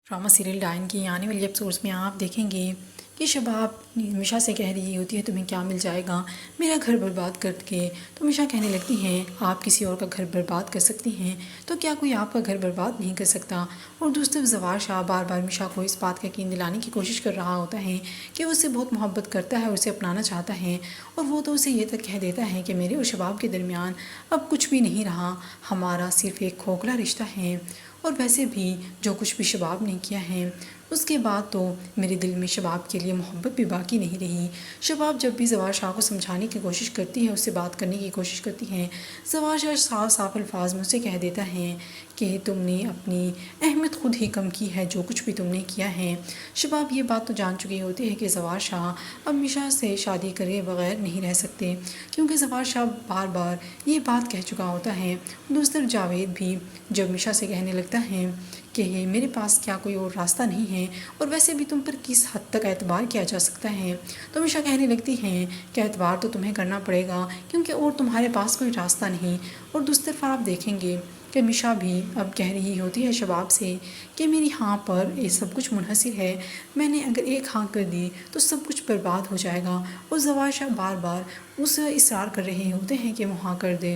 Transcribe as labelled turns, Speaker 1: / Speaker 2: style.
Speaker 1: Drama serial डायन की आने वाली एपिसोड्स में आप देखेंगे कि शबाब मिशा से कह रही होती है तुम्हें क्या मिल जाएगा मेरा घर बर्बाद करके। तो मिशा कहने लगती हैं आप किसी और का घर बर्बाद कर सकती हैं तो क्या कोई आपका घर बर्बाद नहीं कर सकता। और दूसरी तरफ जवार शाह बार बार मिशा को इस बात का यकीन दिलाने की कोशिश कर रहा होता है कि वो उससे बहुत मोहब्बत करता है और उसे अपनाना चाहता है। और वो तो उसे ये तक कह देता है कि मेरे और शबाब के दरमियान अब कुछ भी नहीं रहा, हमारा सिर्फ एक खोखला रिश्ता है। और वैसे भी जो कुछ भी शबाब ने किया है उसके बाद तो मेरे दिल में शबाब के लिए मोहब्बत भी बाकी नहीं रही। शबाब जब भी जवार शाह को समझाने की कोशिश करती है, उससे बात करने की कोशिश करती है, जवार शाह साफ साफ अल्फाज में उसे कह देता है कि तुमने अपनी अहमियत खुद ही कम की है जो कुछ भी तुमने किया है। शबाब ये बात तो जान चुकी होती है कि जवार शाह अब मिशा से शादी करे बगैर नहीं रह सकते, क्योंकि जवार शाह बार बार ये बात कह चुका होता है। दूसरी तरफ जावेद भी जब मिशा से कहने लगता है कि मेरे पास क्या कोई और रास्ता नहीं है और वैसे भी तुम पर किस हद तक एतबार किया जा सकता है, तो मिशा कहने लगती हैं कि एतबार तो तुम्हें करना पड़ेगा क्योंकि और तुम्हारे पास कोई रास्ता नहीं। और दूसरी तरफ आप देखेंगे कि मिशा भी अब कह रही होती है शबाब से कि मेरी हाँ पर ये सब कुछ मुनहसर है, मैंने अगर एक हाँ कर दी तो सब कुछ बर्बाद हो जाएगा। और जवार शाह बार बार उस इसरार कर रहे होते हैं कि वो हाँ कर दे।